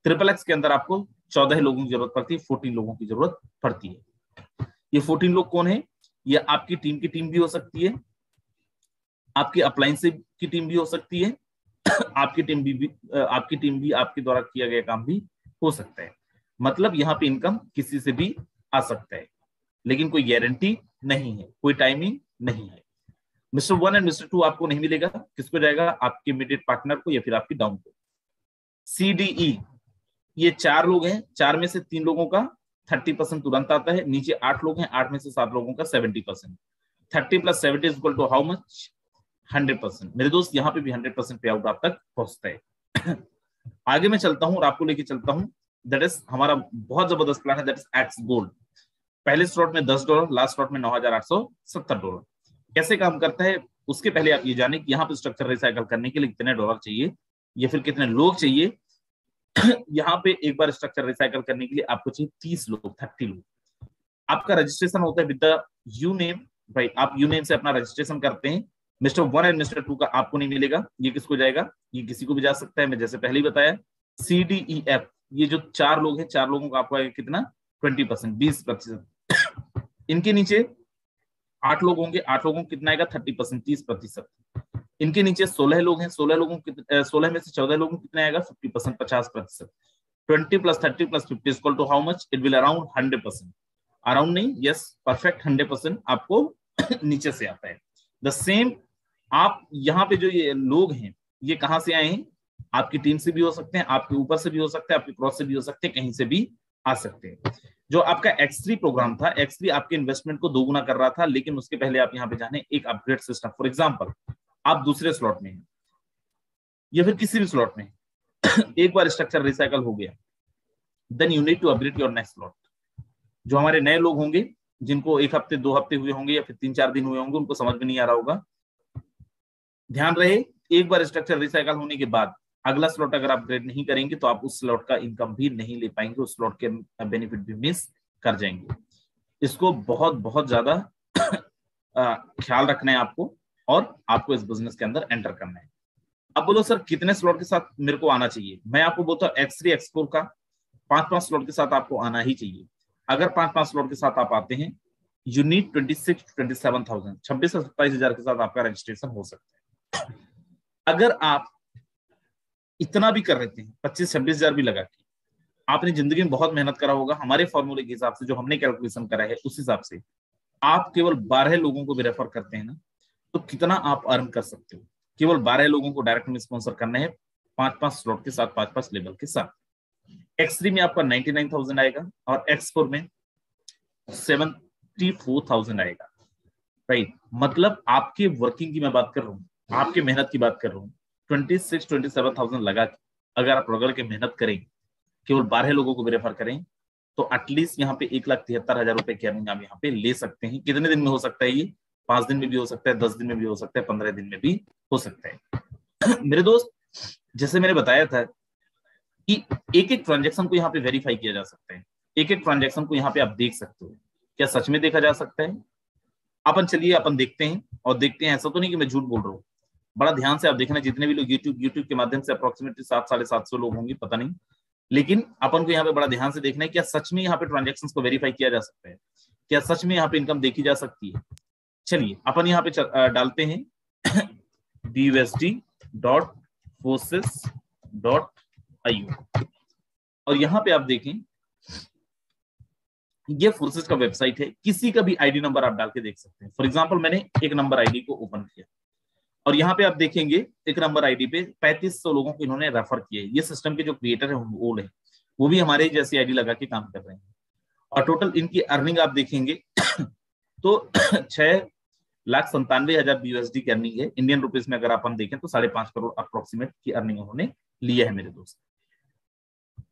Speaker 1: XXX के अंदर आपको 14 लोगों की जरूरत पड़ती है, 14 लोगों की जरूरत पड़ती है। ये 14 लोग कौन है? ये आपकी टीम की टीम भी हो सकती है, आपकी अपलाइन की टीम भी हो सकती है, आपकी टीम भी आपके द्वारा किया गया काम भी हो सकता है। मतलब यहाँ पे इनकम किसी से भी आ सकता है, लेकिन कोई गारंटी नहीं है, कोई टाइमिंग नहीं है। मिस्टर 1 एंड मिस्टर 2 आपको नहीं मिलेगा, किसको जाएगा? आपके इमीडिएट पार्टनर को या फिर आपकी डाउन को। CDE ये 4 लोग हैं, 4 में से 3 लोगों का 30% तुरंत आता है, नीचे 8 लोग हैं, 8 में से 7 लोगों का 70%। 30 + 70 इक्वल टू हाउ मच? 100%। मेरे दोस्त यहाँ पे भी 100% पे आउट आप तक पहुंचता है। आगे मैं चलता हूँ और आपको लेके चलता हूँ, दैट इज हमारा बहुत जबरदस्त प्लान है, दैट इज एक्स गोल्ड। पहले स्लॉट में $10, लास्ट स्लॉट में $9,870। कैसे काम करता है उसके पहले आप ये जाने कि यहाँ पे स्ट्रक्चर रिसाइकल करने के लिए कितने डॉलर चाहिए या फिर कितने लोग चाहिए। यहाँ पे एक बार स्ट्रक्चर रिसाइकल करने के लिए आपको चाहिए 30 लोग, 30 लोग। आपका रजिस्ट्रेशन होता है विद द यू नेम। भाई आप यू नेम से अपना रजिस्ट्रेशन करते हैं। मिस्टर 1 एंड मिस्टर 2 का आपको नहीं मिलेगा, ये किसको जाएगा? ये किसी को भी जा सकता है। मैं जैसे पहले ही बताया, CDEF ये जो 4 लोग हैं, 4 लोगों का आपको आएगा कितना? 20%, 20%। इनके नीचे 8 लोग होंगे, 8 लोगों को कितना आएगा? 30%, 30%। इनके नीचे 16 लोग हैं, 16 लोगों को 16 में से 14 लोगों को कितना आएगा? 50%, 50%। 20 + 30 + 50 equal to how much? It will around 100%। Around नहीं, यस, परफेक्ट 100% आपको नीचे से आता है। द सेम आप यहाँ पे जो ये लोग हैं, ये कहां से आए हैं? आपकी टीम से भी हो सकते हैं, आपके ऊपर से भी हो सकते हैं, आपके क्रॉस से भी हो सकते हैं, कहीं से भी आ सकते हैं। जो आपका X3 प्रोग्राम था, X3 आपके इन्वेस्टमेंट को दोगुना कर रहा था, लेकिन उसके पहले आप यहाँ पे जाने एक अपग्रेड सिस्टम। फॉर एग्जाम्पल, आप दूसरे स्लॉट में हैं या फिर किसी भी स्लॉट में एक बार स्ट्रक्चर रिसाइकल हो गया, then you need to upgrade your next slot. जो हमारे नए लोग होंगे, जिनको 1 हफ्ते 2 हफ्ते हुए होंगे या फिर 3-4 दिन हुए होंगे, उनको समझ में नहीं आ रहा होगा, ध्यान रहे, एक बार स्ट्रक्चर रिसाइकल होने के बाद अगला स्लॉट अगर अपग्रेड नहीं करेंगे तो आप उस स्लॉट का इनकम भी नहीं ले पाएंगे, उस स्लॉट के बेनिफिट भी मिस कर जाएंगे। इसको बहुत बहुत ज्यादा ख्याल रखना है आपको, और आपको इस बिजनेस के अंदर एंटर करना है। अब बोलो सर कितने स्लॉट के साथ मेरे को आना चाहिए? मैं आपको बोलता हूँ X3 X4 का 5-5 स्लॉट के साथ आपको आना ही चाहिए। अगर 5-5 स्लॉट के साथ आप आते हैं, यू नीड 26 to 27,000, 26 से 27,000 के साथ आपका रजिस्ट्रेशन हो सकता है। अगर आप इतना भी कर लेते हैं, 25-26,000 भी लगा के, आपने जिंदगी में बहुत मेहनत करा होगा, हमारे फॉर्मूले के हिसाब से जो हमने कैलकुलेशन करा है उस हिसाब से आप केवल 12 लोगों को भी रेफर करते हैं ना, तो कितना आप अर्न कर सकते हो? केवल 12 लोगों को डायरेक्ट में स्पॉन्सर करना है, 5-5 स्लॉट के साथ, 5-5 लेवल के साथ। X3 में आपका 99,000 आएगा और X4 में 74,000 आएगा। राइट, मतलब आपके वर्किंग की मैं बात कर रहा हूँ, आपके मेहनत की बात कर रहा हूँ। 26-27,000 लगा के अगर आप रगड़ के मेहनत करें, केवल 12 लोगों को भी रेफर करें, तो एटलीस्ट यहाँ पे 1,73,000 रुपए की अर्निंग आप यहाँ पे ले सकते हैं। कितने दिन में हो सकता है ये? 5 दिन में भी हो सकता है, 10 दिन में भी हो सकता है, 15 दिन में भी हो सकता है। मेरे दोस्त, जैसे मैंने बताया था कि एक एक ट्रांजेक्शन को यहाँ पे वेरीफाई किया जा सकता है, एक एक ट्रांजेक्शन को यहाँ पे आप देख सकते हो। क्या सच में देखा जा सकता है? अपन चलिए अपन देखते हैं, और देखते हैं, ऐसा तो नहीं कि मैं झूठ बोल रहा हूँ। बड़ा ध्यान से आप देखना, जितने भी लोग यूट्यूब के माध्यम से अप्रोक्सीमेटली 700-750 लोग होंगे, पता नहीं, लेकिन अपन को यहाँ पे बड़ा ध्यान से देखना है, क्या सच में यहाँ पे ट्रांजेक्शंस को वेरीफाई किया जा सकता है? क्या सच में यहाँ पे इनकम देखी जा सकती है? चलिए अपन यहाँ पे डालते हैं busd.forces.io, और यहाँ पे आप देखें, ये फोर्सेस का वेबसाइट है। किसी का भी आईडी नंबर आप डाल के देख सकते हैं। फॉर एग्जांपल मैंने एक नंबर आईडी को ओपन किया, और यहाँ पे आप देखेंगे एक नंबर आईडी पे 3500 लोगों को इन्होंने रेफर किया है। ये सिस्टम के जो क्रिएटर है वो भी हमारे जैसी आईडी लगा के काम कर रहे हैं, और टोटल इनकी अर्निंग आप देखेंगे तो 6,97,000 USD की अर्निंग है। इंडियन रुपीज में अगर अपन देखें तो 5.5 करोड़ अप्रोक्सीमेट की अर्निंग उन्होंने लिया है मेरे दोस्त।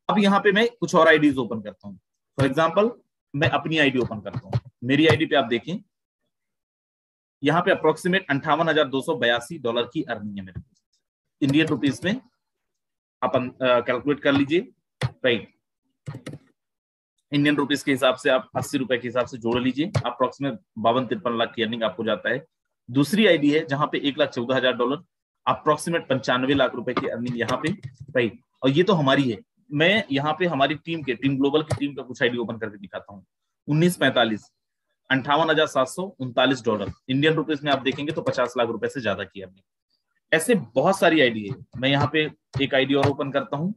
Speaker 1: अब यहाँ पे मैं कुछ और आईडीज ओपन करता हूँ। फॉर एग्जाम्पल मैं अपनी आईडी ओपन करता हूँ। मेरी आईडी पे आप देखें, यहाँ पे अप्रोक्सीमेट $58,282 की अर्निंग है मेरे दोस्त। इंडियन रुपीज में अपन कैलकुलेट कर लीजिए। राइट, इंडियन रुपीज के हिसाब से आप 80 रुपए के हिसाब से जोड़ लीजिए, अप्रोक्सीमेट 52-53 लाख की अर्निंग आपको जाता है। दूसरी आईडी है जहां पे $1,14,000, अप्रोक्सीमेट 95 लाख रुपए की अर्निंग यहाँ पे। राइट, और ये तो हमारी है। मैं यहाँ पे हमारी टीम ग्लोबल की टीम का कुछ आईडी ओपन करके दिखाता हूँ। 1945, $58,739, इंडियन रुपीज में आप देखेंगे तो 50 लाख रुपए से ज्यादा की अर्निंग। ऐसे बहुत सारी आईडी है। मैं यहाँ पे एक आईडी और ओपन करता हूँ,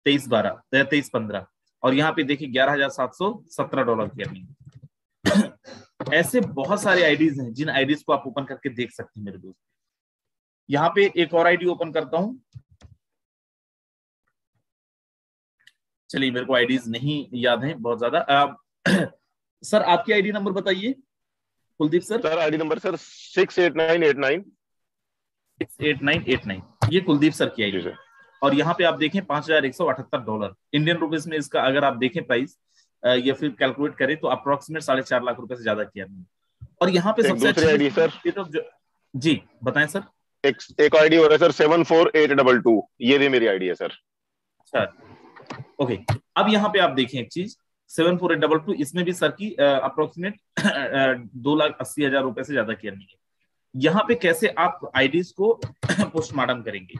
Speaker 1: 23-15, और यहाँ पे देखिए $11,717 की अर्निंग। ऐसे बहुत सारे आईडीज हैं जिन आईडीज को आप ओपन करके देख सकते हैं मेरे दोस्त। यहाँ पे एक और आईडी ओपन करता हूं। चलिए, मेरे को आईडीज नहीं याद है बहुत ज्यादा। सर आपकी आईडी नंबर बताइए। Kuldeep sir?
Speaker 2: Sir ID number sir 68989।
Speaker 1: 68989, ये कुलदीप सर की आईडी है। और यहाँ पे आप देखें $5178 इंडियन रुपीज में इसका अगर आप देखें प्राइस या फिर कैलकुलेट करें तो अप्रोक्सीमेट 4.5 लाख रुपए से ज्यादा किया नहीं। और यहाँ पे सबसे
Speaker 2: दूसरी आईडी सर,
Speaker 1: जी बताएं सर।
Speaker 2: एक आईडी हो रहा है सर 74822, ये भी मेरी आईडी है सर।
Speaker 1: अच्छा ओके, अब यहाँ पे आप देखें एक चीज 74822, इसमें भी सर की अप्रोक्सीमेट 2,80,000 रुपए से ज्यादा किया नहीं है। यहाँ पे कैसे आप आईडीज को पोस्टमार्टम करेंगे,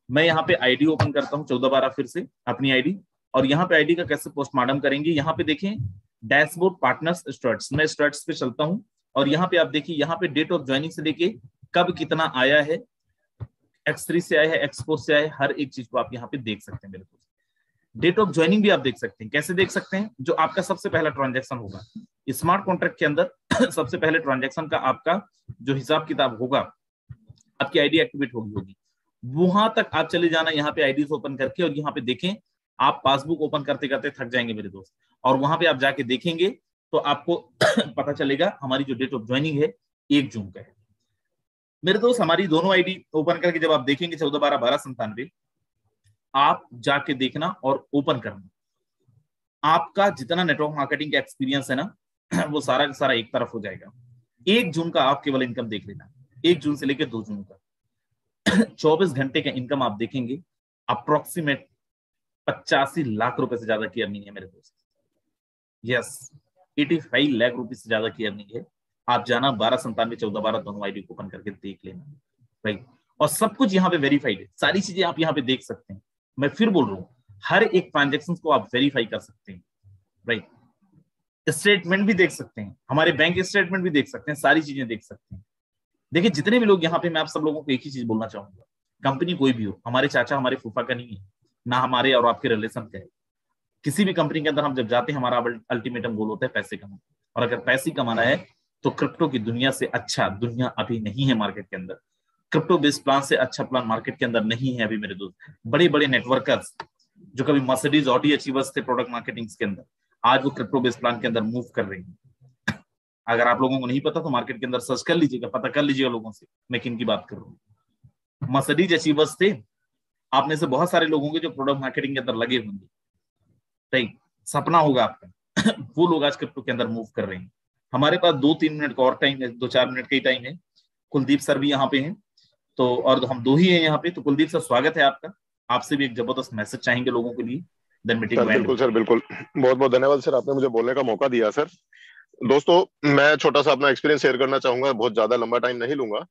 Speaker 1: मैं यहाँ पे आईडी ओपन करता हूँ 14/12 फिर से अपनी आईडी, और यहाँ पे आईडी का कैसे पोस्टमार्टम करेंगे। यहाँ पे देखें डैशबोर्ड पार्टनर्स स्टैट्स, मैं स्टैट्स पे चलता हूँ और यहाँ पे आप देखिए यहाँ पे डेट ऑफ ज्वाइनिंग से लेके कब कितना आया है, X3 से आया है, X4 से आया है, हर एक चीज को आप यहाँ पे देख सकते हैं मेरे को। डेट ऑफ ज्वाइनिंग भी आप देख सकते हैं। कैसे देख सकते हैं? जो आपका सबसे पहला ट्रांजैक्शन होगा स्मार्ट कॉन्ट्रैक्ट के अंदर सबसे पहले ट्रांजैक्शन का आपका जो हिसाब किताब होगा, आपकी आईडी एक्टिवेट होगी, वहां तक आप चले जाना यहाँ पे आईडीज ओपन करके, और यहाँ पे देखें आप पासबुक ओपन करते करते थक जाएंगे मेरे दोस्त, और वहां पे आप जाके देखेंगे तो आपको पता चलेगा हमारी जो डेट ऑफ ज्वाइनिंग है 1 जून का है मेरे दोस्त। हमारी दोनों आईडी ओपन करके जब आप देखेंगे 14/12/1297, आप जाके देखना और ओपन करना, आपका जितना नेटवर्क मार्केटिंग का एक्सपीरियंस है ना वो सारा का सारा एक तरफ हो जाएगा। 1 जून का आप केवल इनकम देख लेना, 1 जून से लेकर 2 जून का 24 घंटे का इनकम आप देखेंगे, अप्रोक्सीमेट 85 लाख रुपए से ज्यादा की अर्निंग है मेरे दोस्त। यस, 85 लाख रुपए से ज्यादा की अर्निंग है। आप जाना 1297-14/12 दोनों आईडी को ओपन करके देख लेना, राइट। और सब कुछ यहाँ पे वेरीफाइड है, सारी चीजें आप यहाँ पे देख सकते हैं। मैं फिर बोल रहा हूँ, हर एक ट्रांजेक्शन को आप वेरीफाई कर सकते हैं, राइट। स्टेटमेंट भी देख सकते हैं, हमारे बैंक स्टेटमेंट भी देख सकते हैं, सारी चीजें देख सकते हैं। देखिए जितने भी लोग यहाँ पे, मैं आप सब लोगों को एक ही चीज बोलना चाहूंगा, कंपनी कोई भी हो, हमारे चाचा हमारे फूफा का नहीं है, ना हमारे और आपके रिलेशन का है। किसी भी कंपनी के अंदर हम जब जाते हैं, हमारा अल्टीमेटम गोल होता है पैसे कमाना, और अगर पैसे कमाना है तो क्रिप्टो की दुनिया से अच्छा दुनिया अभी नहीं है मार्केट के अंदर। क्रिप्टो बेस्ड प्लान से अच्छा प्लान मार्केट के अंदर नहीं है अभी मेरे दोस्त। बड़े बड़े नेटवर्कर्स जो कभी मर्सिडीज ऑडी अचीवर्स थे प्रोडक्ट मार्केटिंग के अंदर, आज वो क्रिप्टो बेस्ड प्लान के अंदर मूव कर रही है। अगर आप लोगों को नहीं पता तो मार्केट के अंदर सर्च कर लीजिएगा, पता कर लीजिएगा लोगों से मैं किन की बात कर रहा हूँ। मर्सिडीज अचीवर्स थे, आप में से बहुत सारे लोगों के जो प्रोडक्ट मार्केटिंग के अंदर लगे होंगे, राइट, सपना होगा आपका वो लोग आज क्रिप्टो के अंदर मूव कर रहे हैं। हमारे पास 2-3 मिनट का और टाइम है, 2-4 मिनट का ही टाइम है। कुलदीप सर भी यहाँ पे हैं, तो और हम 2 ही हैं यहाँ पे। तो कुलदीप सर स्वागत है आपका, आपसे भी एक जबरदस्त मैसेज चाहेंगे लोगों के लिए, देन मीटिंग।
Speaker 2: बिल्कुल सर, बिल्कुल, बहुत बहुत धन्यवाद सर, आपने मुझे बोलने का मौका दिया सर। दोस्तों, मैं छोटा सा अपना एक्सपीरियंस शेयर करना चाहूंगा, बहुत ज्यादा लंबा टाइम नहीं लूंगा।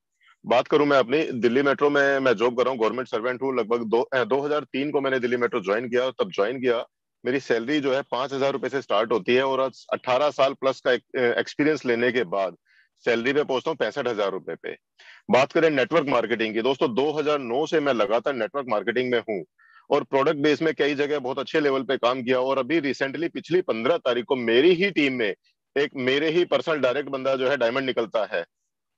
Speaker 2: बात करूं मैं अपनी, दिल्ली मेट्रो में मैं जॉब कर रहा हूँ, गवर्नमेंट सर्वेंट हूँ। लगभग 2003 को मैंने दिल्ली मेट्रो ज्वाइन किया, और तब ज्वाइन किया मेरी सैलरी जो है 5,000 रुपए से स्टार्ट होती है, और आज 18 साल प्लस का एक्सपीरियंस लेने के बाद सैलरी पे पहुंचता हूँ 65,000 रुपए पे। बात करें नेटवर्क मार्केटिंग की, दोस्तों 2009 से मैं लगातार नेटवर्क मार्केटिंग में हूँ, और प्रोडक्ट बेस में कई जगह बहुत अच्छे लेवल पे काम किया। और अभी रिसेंटली पिछली 15 तारीख को मेरी ही टीम में एक मेरे ही पर्सनल डायरेक्ट बंदा जो है डायमंड निकलता है।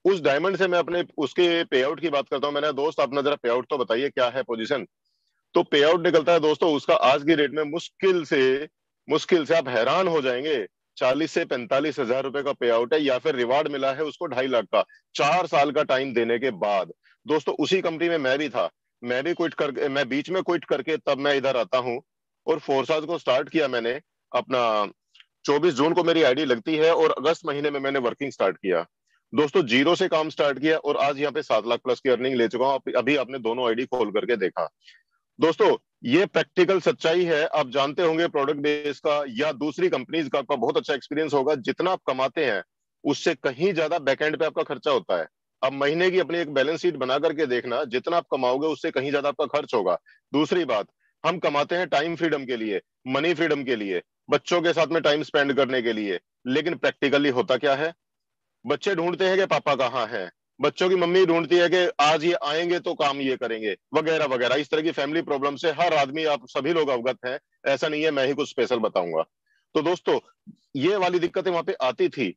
Speaker 2: उस डायमंड से मैं अपने उसके पे आउट की बात करता हूँ। मैंने, दोस्त अपना जरा पे आउट तो बताइए क्या है पोजीशन। तो पे आउट निकलता है दोस्तों उसका आज की रेट में मुश्किल से आप हैरान हो जाएंगे, 40 से 45 हजार रुपए का पे आउट है, या फिर रिवार्ड मिला है उसको 2.5 लाख का 4 साल का टाइम देने के बाद। दोस्तों उसी कंपनी में मैं भी था, मैं बीच में क्विट करके तब मैं इधर आता हूँ, और फोर्साज को स्टार्ट किया मैंने अपना 24 जून को मेरी आईडी लगती है, और अगस्त महीने में मैंने वर्किंग स्टार्ट किया। दोस्तों जीरो से काम स्टार्ट किया, और आज यहाँ पे 7 लाख प्लस की अर्निंग ले चुका हूँ। अभी आपने दोनों आईडी खोल करके देखा। दोस्तों ये प्रैक्टिकल सच्चाई है। आप जानते होंगे प्रोडक्ट बेस का या दूसरी कंपनीज का आपका बहुत अच्छा एक्सपीरियंस होगा, जितना आप कमाते हैं उससे कहीं ज्यादा बैकएंड पे आपका खर्चा होता है। अब महीने की अपनी एक बैलेंस शीट बना करके देखना, जितना आप कमाओगे उससे कहीं ज्यादा आपका खर्च होगा। दूसरी बात, हम कमाते हैं टाइम फ्रीडम के लिए, मनी फ्रीडम के लिए, बच्चों के साथ में टाइम स्पेंड करने के लिए, लेकिन प्रैक्टिकली होता क्या है? बच्चे ढूंढते हैं कि पापा कहाँ हैं, बच्चों की मम्मी ढूंढती है कि आज ये आएंगे तो काम ये करेंगे, वगैरह वगैरह। इस तरह की फैमिली प्रॉब्लम से हर आदमी, आप सभी लोग अवगत हैं, ऐसा नहीं है मैं ही कुछ स्पेशल बताऊंगा। तो दोस्तों ये वाली दिक्कतें वहां पे आती थी,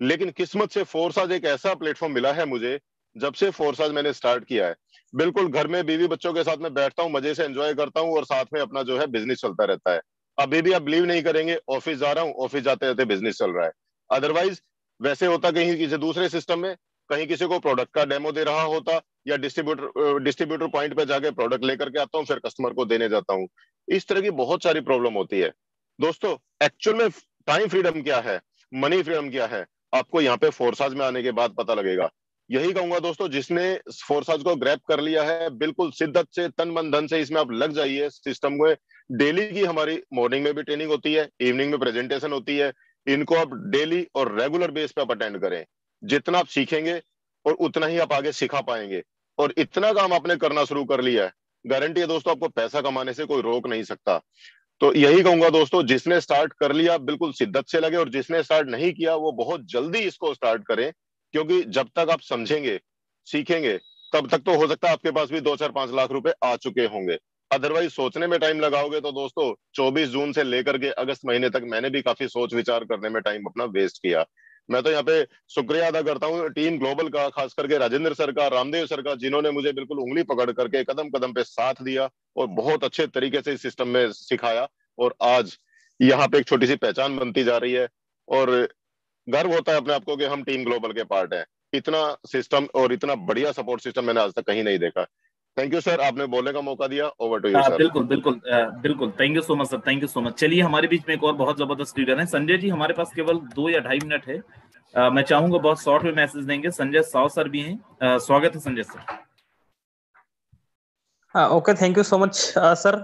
Speaker 2: लेकिन किस्मत से फोर्साज एक ऐसा प्लेटफॉर्म मिला है मुझे। जब से फोर्साज मैंने स्टार्ट किया है, बिल्कुल घर में बीवी बच्चों के साथ में बैठता हूँ, मजे से एंजॉय करता हूँ, और साथ में अपना जो है बिजनेस चलता रहता है। अभी भी आप बिलीव नहीं करेंगे, ऑफिस जा रहा हूँ, ऑफिस जाते रहते बिजनेस चल रहा है। अदरवाइज वैसे होता कहीं किसी दूसरे सिस्टम में, कहीं किसी को प्रोडक्ट का डेमो दे रहा होता, या डिस्ट्रीब्यूटर पॉइंट पे जाके प्रोडक्ट लेकर के आता हूँ, फिर कस्टमर को देने जाता हूँ। इस तरह की बहुत सारी प्रॉब्लम होती है। दोस्तों एक्चुअल में टाइम फ्रीडम क्या है, मनी फ्रीडम क्या है, आपको यहाँ पे फोर्साज में आने के बाद पता लगेगा। यही कहूंगा दोस्तों, जिसने फोर्साज को ग्रैब कर लिया है, बिल्कुल शिद्दत से, तन मन धन से इसमें आप लग जाइए सिस्टम में। डेली की हमारी मॉर्निंग में भी ट्रेनिंग होती है, इवनिंग में प्रेजेंटेशन होती है। इनको आप डेली और रेगुलर बेस पे आप अटेंड करें। जितना आप सीखेंगे और उतना ही आप आगे सिखा पाएंगे। और इतना काम आपने करना शुरू कर लिया है, गारंटी है दोस्तों, आपको पैसा कमाने से कोई रोक नहीं सकता। तो यही कहूंगा दोस्तों, जिसने स्टार्ट कर लिया बिल्कुल शिद्दत से लगे, और जिसने स्टार्ट नहीं किया वो बहुत जल्दी इसको स्टार्ट करें। क्योंकि जब तक आप समझेंगे, सीखेंगे, तब तक तो हो सकता है आपके पास भी 2-4-5 लाख रुपए आ चुके होंगे। अदरवाइज सोचने में टाइम लगाओगे तो दोस्तों 24 जून से लेकर के अगस्त महीने तक मैंने भी काफी सोच विचार करने में टाइम अपना वेस्ट किया। मैं तो यहाँ पे शुक्रिया अदा करता हूँ टीम ग्लोबल का, खास करके राजेंद्र सर का, रामदेव सर का, जिन्होंने मुझे बिल्कुल उंगली पकड़ करके कदम कदम पे साथ दिया और बहुत अच्छे तरीके से इस सिस्टम में सिखाया। और आज यहाँ पे एक छोटी सी पहचान बनती जा रही है, और गर्व होता है अपने आप को कि हम टीम ग्लोबल के पार्ट हैं। इतना सिस्टम और इतना बढ़िया सपोर्ट सिस्टम मैंने आज तक कहीं नहीं देखा। थैंक यू सर, आपने बोलने का मौका दिया। Over to you sir.
Speaker 1: बिल्कुल बिल्कुल बिल्कुल, thank you so much sir, thank you so much. चलिए हमारे बीच में एक और बहुत जबरदस्त लीडर है संजय जी। हमारे पास केवल 2 या 2.5 मिनट है। मैं चाहूंगा बहुत शॉर्ट में मैसेज देंगे। संजय साव सर भी हैं, स्वागत है Sanjay sir.
Speaker 3: Okay, thank you so much sir.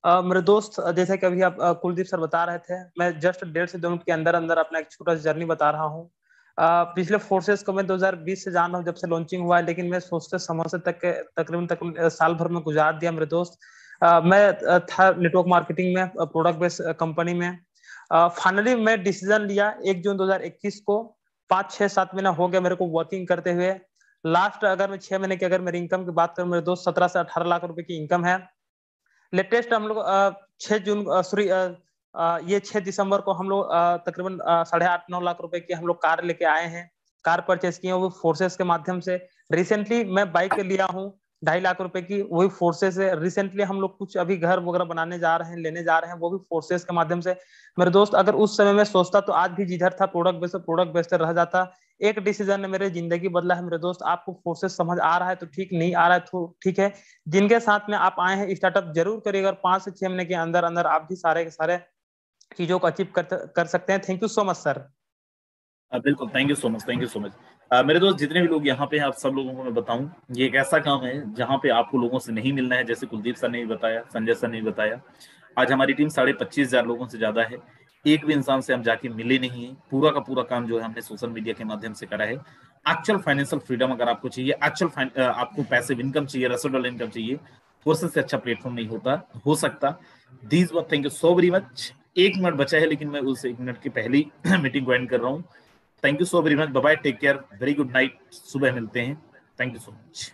Speaker 3: मेरे दोस्त, जैसे कि अभी आप कुलदीप सर बता रहे थे, मैं जस्ट 1.5 से 2 मिनट के अंदर अंदर अपना एक छोटा सा जर्नी बता रहा हूँ। पिछले फोर्सेस को मैं 2020 से जान रहा हूँ, जब से लॉन्चिंग हुआ है, लेकिन मैं सोचते समझते तक तकरीबन साल भर में गुजार दिया मेरे दोस्त। मैं था नेटवर्क मार्केटिंग में, प्रोडक्ट बेस्ड कंपनी में। फाइनली मैं डिसीजन लिया 1 जून 2021 को। 5-6-7 महीना हो गया मेरे को वर्किंग करते हुए। लास्ट अगर मैं 6 महीने की अगर मेरी इनकम की बात करूं मेरे दोस्त, 17 से 18 लाख रुपए की इनकम है। लेटेस्ट हम लोग 6 जून सॉरी ये 6 दिसंबर को हम लोग तकरीबन 8.5-9 लाख रुपए की हम लोग कार लेके आए हैं। कार परचेस किए वो फोर्सेस के माध्यम से। रिसेंटली मैं बाइक लिया हूँ 2.5 लाख रुपए की, वही फोर्सेस से। रिसेंटली हम लोग कुछ अभी घर वगैरह बनाने जा रहे हैं, लेने जा रहे हैं, वो भी फोर्सेस के माध्यम से। मेरे दोस्त, अगर उस समय में सोचता तो आज भी जिधर था प्रोडक्ट बेस्ड रह जाता। एक डिसीजन ने मेरी जिंदगी बदला है मेरे दोस्त। आपको फोर्सेस समझ आ रहा है तो ठीक, नहीं आ रहा है तो ठीक है। जिनके साथ में आप आए हैं स्टार्टअप जरूर करिए। अगर 5 से 6 महीने के अंदर अंदर आप भी सारे के सारे चीजों को अचीव कर सकते हैं। Thank you so much sir.
Speaker 1: बिल्कुल, thank you so much, thank you so much. मेरे दोस्त जितने भी लोग यहाँ पे हैं, आप सब लोगों को मैं बताऊं, ये एक ऐसा काम है जहाँ पे आपको लोगों से नहीं मिलना है, जैसे कुलदीप सर ने भी बताया, संजय सर ने भी बताया। आज हमारी टीम 25,500 लोगों से ज्यादा है। एक भी इंसान से हम जाके मिले नहीं है। पूरा का पूरा काम जो है हमने सोशल मीडिया के माध्यम से करा है। एक्चुअल फाइनेंशियल फ्रीडम अगर आपको चाहिए, एक्चुअल आपको पैसिव इनकम चाहिए, रेसिडुअल इनकम चाहिए, फोर्सेस से अच्छा प्लेटफॉर्म नहीं हो सकता। These were, thank you so very much. 1 minute बचा है, लेकिन मैं उस 1 मिनट की पहली मीटिंग को एंड कर रहा हूँ। Thank you so very much, bye bye, take care, very good night, सुबह मिलते हैं। Thank you so much.